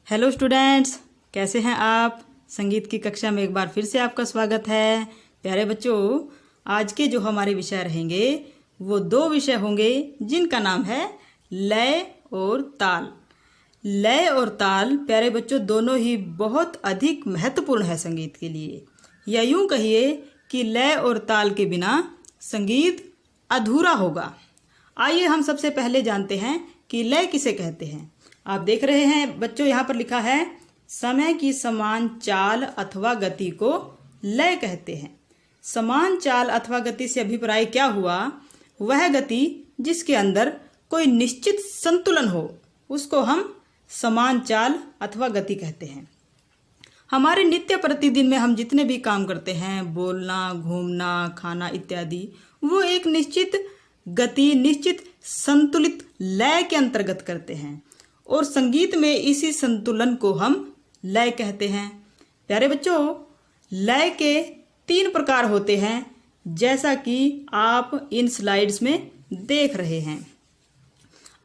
Hello students, कैसे हैं आप। संगीत की कक्षा में एक बार फिर से आपका स्वागत है। प्यारे बच्चों, आज के जो हमारे विषय रहेंगे वो दो विषय होंगे जिनका नाम है लय और ताल। लय और ताल प्यारे बच्चों दोनों ही बहुत अधिक महत्वपूर्ण है संगीत के लिए, या यूं कहिए कि लय और ताल के बिना संगीत अधूरा होगा। आइए हम सबसे पहले जानते हैं कि लय किसे कहते हैं। आप देख रहे हैं बच्चों, यहाँ पर लिखा है समय की समान चाल अथवा गति को लय कहते हैं। समान चाल अथवा गति से अभिप्राय क्या हुआ? वह गति जिसके अंदर कोई निश्चित संतुलन हो उसको हम समान चाल अथवा गति कहते हैं। हमारे नित्य प्रतिदिन में हम जितने भी काम करते हैं, बोलना, घूमना, खाना इत्यादि, वो एक निश्चित गति, निश्चित संतुलित लय के अंतर्गत करते हैं और संगीत में इसी संतुलन को हम लय कहते हैं। प्यारे बच्चों, लय के 3 प्रकार होते हैं जैसा कि आप इन स्लाइड्स में देख रहे हैं।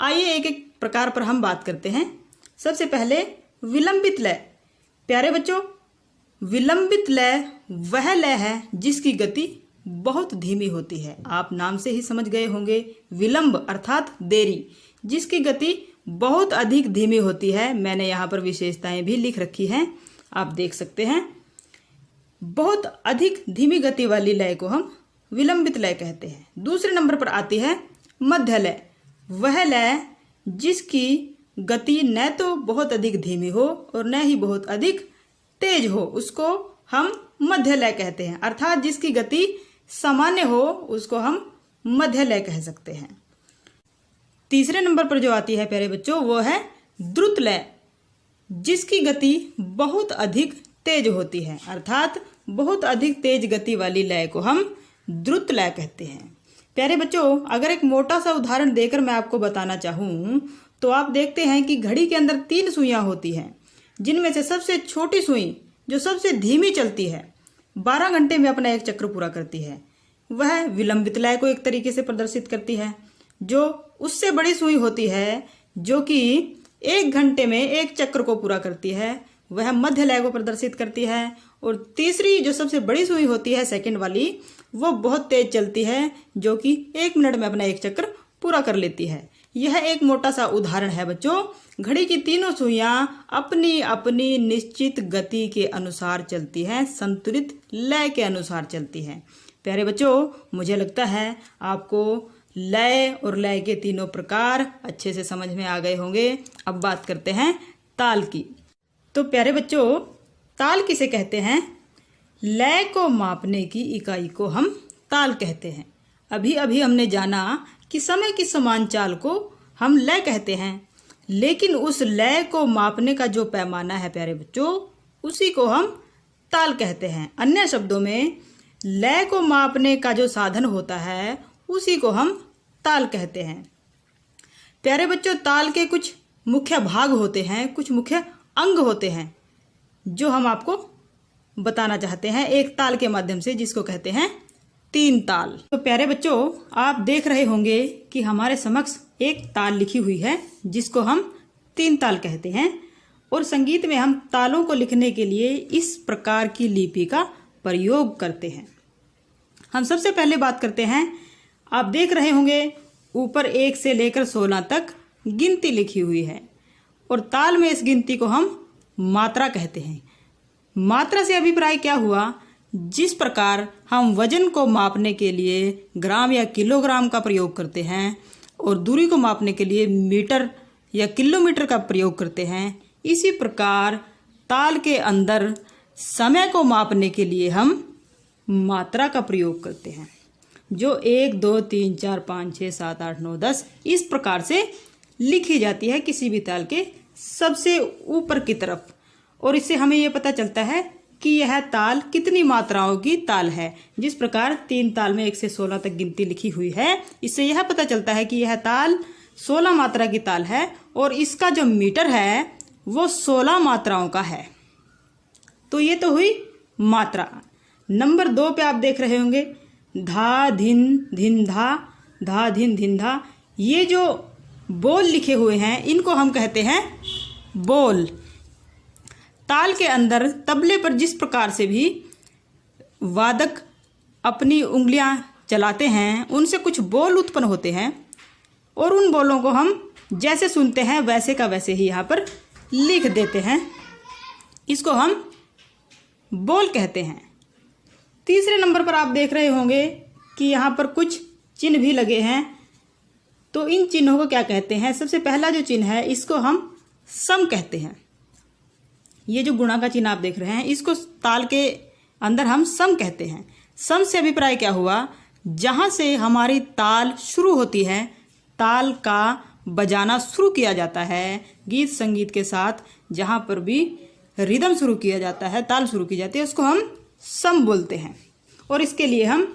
आइए एक एक प्रकार पर हम बात करते हैं। सबसे पहले विलंबित लय। प्यारे बच्चों, विलंबित लय वह लय है जिसकी गति बहुत धीमी होती है। आप नाम से ही समझ गए होंगे, विलंब अर्थात देरी, जिसकी गति बहुत अधिक धीमी होती है। मैंने यहाँ पर विशेषताएं भी लिख रखी हैं, आप देख सकते हैं। बहुत अधिक धीमी गति वाली लय को हम विलंबित लय कहते हैं। दूसरे नंबर पर आती है मध्य लय। वह लय जिसकी गति न तो बहुत अधिक धीमी हो और न ही बहुत अधिक तेज हो, उसको हम मध्य लय कहते हैं। अर्थात जिसकी गति सामान्य हो उसको हम मध्य लय कह सकते हैं। तीसरे नंबर पर जो आती है प्यारे बच्चों, वो है द्रुत लय, जिसकी गति बहुत अधिक तेज होती है। अर्थात बहुत अधिक तेज गति वाली लय को हम द्रुत लय कहते हैं। प्यारे बच्चों, अगर एक मोटा सा उदाहरण देकर मैं आपको बताना चाहूँ तो आप देखते हैं कि घड़ी के अंदर 3 सुइयाँ होती हैं, जिनमें से सबसे छोटी सुई जो सबसे धीमी चलती है, 12 घंटे में अपना एक चक्र पूरा करती है, वह विलंबित लय को एक तरीके से प्रदर्शित करती है। जो उससे बड़ी सुई होती है जो कि 1 घंटे में एक चक्र को पूरा करती है, वह मध्य लय को प्रदर्शित करती है। और तीसरी जो सबसे बड़ी सुई होती है, सेकंड वाली, वो बहुत तेज चलती है, जो कि 1 मिनट में अपना एक चक्र पूरा कर लेती है। यह एक मोटा सा उदाहरण है बच्चों। घड़ी की तीनों सुइयां अपनी अपनी निश्चित गति के अनुसार चलती हैं, संतुलित लय के अनुसार चलती हैं। प्यारे बच्चों, मुझे लगता है आपको लय और लय के 3 प्रकार अच्छे से समझ में आ गए होंगे। अब बात करते हैं ताल की। तो प्यारे बच्चों, ताल किसे कहते हैं? लय को मापने की इकाई को हम ताल कहते हैं। अभी अभी हमने जाना कि समय की समान चाल को हम लय कहते हैं, लेकिन उस लय को मापने का जो पैमाना है प्यारे बच्चों, उसी को हम ताल कहते हैं। अन्य शब्दों में लय को मापने का जो साधन होता है उसी को हम ताल कहते हैं। प्यारे बच्चों, ताल के कुछ मुख्य भाग होते हैं, कुछ मुख्य अंग होते हैं जो हम आपको बताना चाहते हैं एक ताल के माध्यम से, जिसको कहते हैं 3 ताल। तो प्यारे बच्चों, आप देख रहे होंगे कि हमारे समक्ष एक ताल लिखी हुई है जिसको हम 3 ताल कहते हैं। और संगीत में हम तालों को लिखने के लिए इस प्रकार की लिपि का प्रयोग करते हैं। हम सबसे पहले बात करते हैं, आप देख रहे होंगे ऊपर 1 से लेकर 16 तक गिनती लिखी हुई है और ताल में इस गिनती को हम मात्रा कहते हैं। मात्रा से अभिप्राय क्या हुआ? जिस प्रकार हम वजन को मापने के लिए ग्राम या किलोग्राम का प्रयोग करते हैं और दूरी को मापने के लिए मीटर या किलोमीटर का प्रयोग करते हैं, इसी प्रकार ताल के अंदर समय को मापने के लिए हम मात्रा का प्रयोग करते हैं, जो 1, 2, 3, 4, 5, 6, 7, 8, 9, 10 इस प्रकार से लिखी जाती है किसी भी ताल के सबसे ऊपर की तरफ। और इससे हमें यह पता चलता है कि यह ताल कितनी मात्राओं की ताल है। जिस प्रकार 3 ताल में 1 से 16 तक गिनती लिखी हुई है, इससे यह पता चलता है कि यह ताल 16 मात्रा की ताल है और इसका जो मीटर है वो 16 मात्राओं का है। तो ये तो हुई मात्रा। नंबर 2 पे आप देख रहे होंगे धा धिन धिन धा धिन धिन धा। ये जो बोल लिखे हुए हैं इनको हम कहते हैं बोल। ताल के अंदर तबले पर जिस प्रकार से भी वादक अपनी उंगलियां चलाते हैं उनसे कुछ बोल उत्पन्न होते हैं और उन बोलों को हम जैसे सुनते हैं वैसे का वैसे ही यहाँ पर लिख देते हैं। इसको हम बोल कहते हैं। तीसरे नंबर पर आप देख रहे होंगे कि यहाँ पर कुछ चिन्ह भी लगे हैं। तो इन चिन्हों को क्या कहते हैं? सबसे पहला जो चिन्ह है इसको हम सम कहते हैं। ये जो गुणा का चिन्ह आप देख रहे हैं इसको ताल के अंदर हम सम कहते हैं। सम से अभिप्राय क्या हुआ? जहाँ से हमारी ताल शुरू होती है, ताल का बजाना शुरू किया जाता है गीत संगीत के साथ, जहाँ पर भी रिदम शुरू किया जाता है, ताल शुरू की जाती है, उसको हम सम बोलते हैं। और इसके लिए हम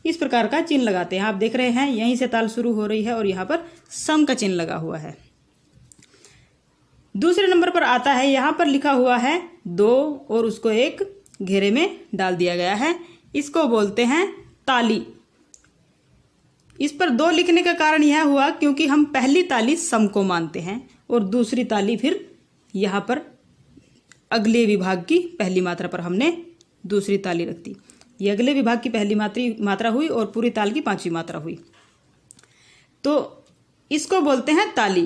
इस प्रकार का चिन्ह लगाते हैं। आप देख रहे हैं यहीं से ताल शुरू हो रही है और यहाँ पर सम का चिन्ह लगा हुआ है। दूसरे नंबर पर आता है, यहाँ पर लिखा हुआ है 2 और उसको एक घेरे में डाल दिया गया है। इसको बोलते हैं ताली। इस पर 2 लिखने का कारण यह हुआ क्योंकि हम पहली ताली सम को मानते हैं और दूसरी ताली फिर यहाँ पर अगले विभाग की पहली मात्रा पर हमने दूसरी ताली रख दी। ये अगले विभाग की पहली मात्रा हुई और पूरी ताल की 5वीं मात्रा हुई। तो इसको बोलते हैं ताली।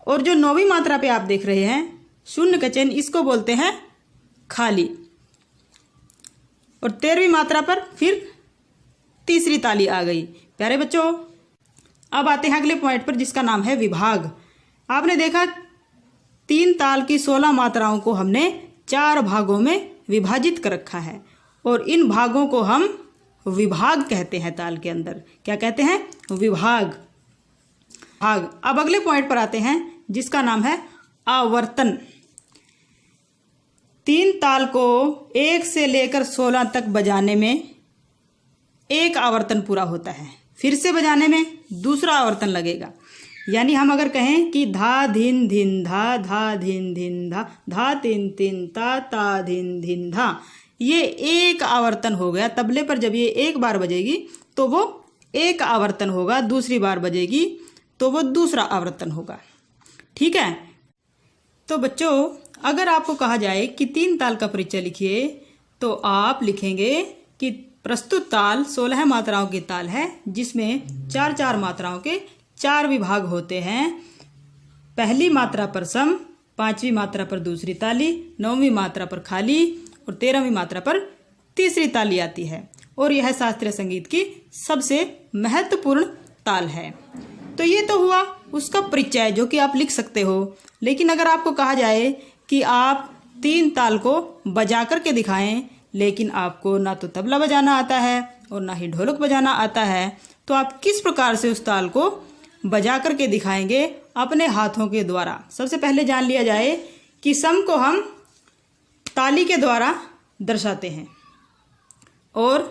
और जो 9वीं मात्रा पे आप देख रहे हैं शून्य का चिन्ह, इसको बोलते हैं खाली। और 13वीं मात्रा पर फिर तीसरी ताली आ गई। प्यारे बच्चों, अब आते हैं अगले पॉइंट पर जिसका नाम है विभाग। आपने देखा 3 ताल की 16 मात्राओं को हमने 4 भागों में विभाजित कर रखा है और इन भागों को हम विभाग कहते हैं। ताल के अंदर क्या कहते हैं? विभाग। भाग। अब अगले पॉइंट पर आते हैं जिसका नाम है आवर्तन। 3 ताल को 1 से लेकर 16 तक बजाने में एक आवर्तन पूरा होता है, फिर से बजाने में दूसरा आवर्तन लगेगा। यानी हम अगर कहें कि धा धिन धिन धा, धा धिन धिन धा, धा तिन तिन ता, ता धिन धिन धा, ये एक आवर्तन हो गया। तबले पर जब ये एक बार बजेगी तो वो एक आवर्तन होगा, दूसरी बार बजेगी तो वो दूसरा आवर्तन होगा। ठीक है। तो बच्चों, अगर आपको कहा जाए कि 3 ताल का परिचय लिखिए तो आप लिखेंगे कि प्रस्तुत ताल 16 मात्राओं की ताल है जिसमें 4-4 मात्राओं के 4 विभाग होते हैं। पहली मात्रा पर सम, 5वीं मात्रा पर दूसरी ताली, 9वीं मात्रा पर खाली और 13वीं मात्रा पर तीसरी ताली आती है। और यह शास्त्रीय संगीत की सबसे महत्वपूर्ण ताल है। तो ये तो हुआ उसका परिचय जो कि आप लिख सकते हो। लेकिन अगर आपको कहा जाए कि आप 3 ताल को बजा कर के दिखाएं, लेकिन आपको ना तो तबला बजाना आता है और ना ही ढोलक बजाना आता है, तो आप किस प्रकार से उस ताल को बजा कर के दिखाएंगे? अपने हाथों के द्वारा। सबसे पहले जान लिया जाए कि सम को हम ताली के द्वारा दर्शाते हैं और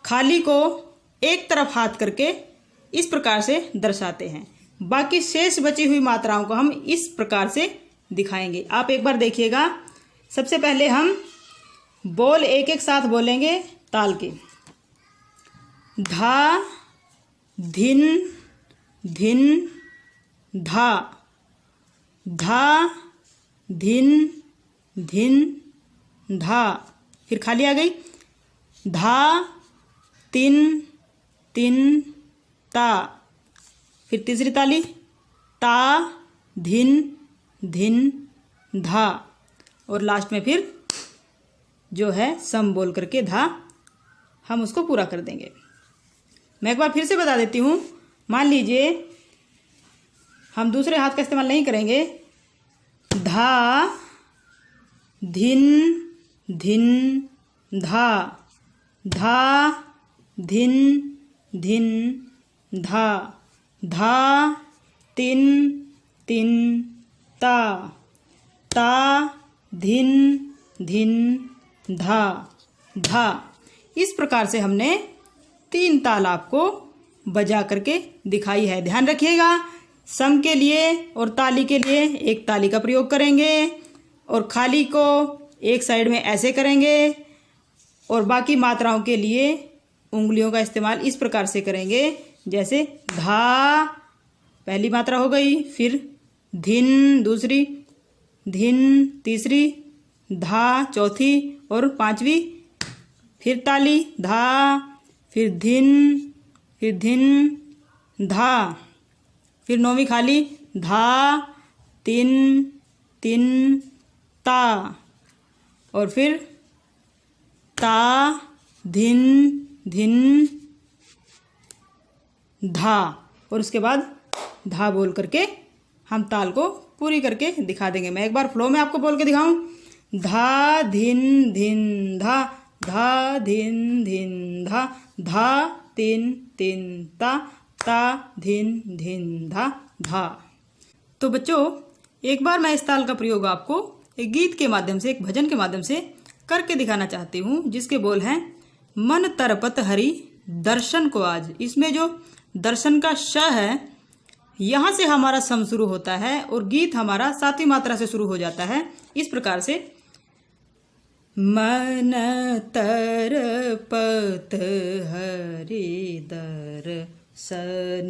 खाली को एक तरफ हाथ करके इस प्रकार से दर्शाते हैं। बाकी शेष बची हुई मात्राओं को हम इस प्रकार से दिखाएंगे। आप एक बार देखिएगा। सबसे पहले हम बोल एक एक साथ बोलेंगे ताल के। धा धिन धिन धा, धा धिन धिन धा। फिर खाली आ गई। धा तिन तिन ता। फिर तीसरी ताली ता धिन धिन धा। और लास्ट में फिर जो है सम बोल करके धा हम उसको पूरा कर देंगे। मैं एक बार फिर से बता देती हूँ। मान लीजिए हम दूसरे हाथ का इस्तेमाल नहीं करेंगे। धा धिन धिन धा, धा धिन धिन धा, धा तिन तिन ता, ता धिन धिन धा, धा। इस प्रकार से हमने 3 ताल आपको बजा करके दिखाई है। ध्यान रखिएगा, सम के लिए और ताली के लिए एक ताली का प्रयोग करेंगे और खाली को एक साइड में ऐसे करेंगे और बाकी मात्राओं के लिए उंगलियों का इस्तेमाल इस प्रकार से करेंगे। जैसे धा पहली मात्रा हो गई, फिर धिन दूसरी, धिन तीसरी, धा चौथी और पांचवी, फिर ताली धा, फिर धिन धा, फिर नौवीं खाली धा तिन तिन ता, और फिर ता धिन धिन धा, और उसके बाद धा बोल करके हम ताल को पूरी करके दिखा देंगे। मैं एक बार फ्लो में आपको बोल के दिखाऊं। धा धिन धिन धा, धा धिन धिन धा, धा तिन तिन ता, ता धिन धिन धा धा। तो बच्चों एक बार मैं इस ताल का प्रयोग आपको एक गीत के माध्यम से, एक भजन के माध्यम से करके दिखाना चाहती हूँ, जिसके बोल हैं मन तरपत हरि दर्शन को आज। इसमें जो दर्शन का श है यहाँ से हमारा सम शुरू होता है और गीत हमारा सातवीं मात्रा से शुरू हो जाता है इस प्रकार से। मन तरपत हरि दर्शन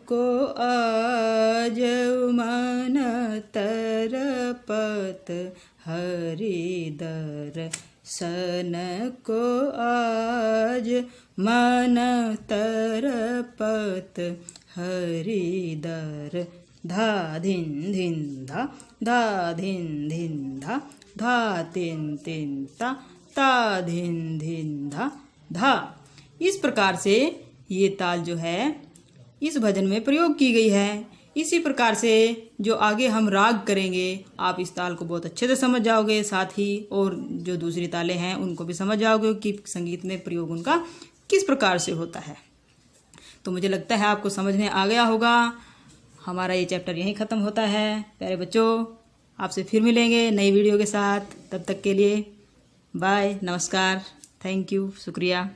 को आज, मन तरपत हरि दर्शन को आज, मन तरपत हरि दर धा धिन धिन धा, धा धिन धिन धा, धा तिन तिन ता, ता धिन धिन धा धा। इस प्रकार से ये ताल जो है इस भजन में प्रयोग की गई है। इसी प्रकार से जो आगे हम राग करेंगे आप इस ताल को बहुत अच्छे से समझ जाओगे, साथ ही और जो दूसरी तालें हैं उनको भी समझ जाओगे कि संगीत में प्रयोग उनका किस प्रकार से होता है। तो मुझे लगता है आपको समझ में आ गया होगा। हमारा ये चैप्टर यहीं ख़त्म होता है। प्यारे बच्चों आपसे फिर मिलेंगे नई वीडियो के साथ। तब तक के लिए बाय, नमस्कार, थैंक यू, शुक्रिया।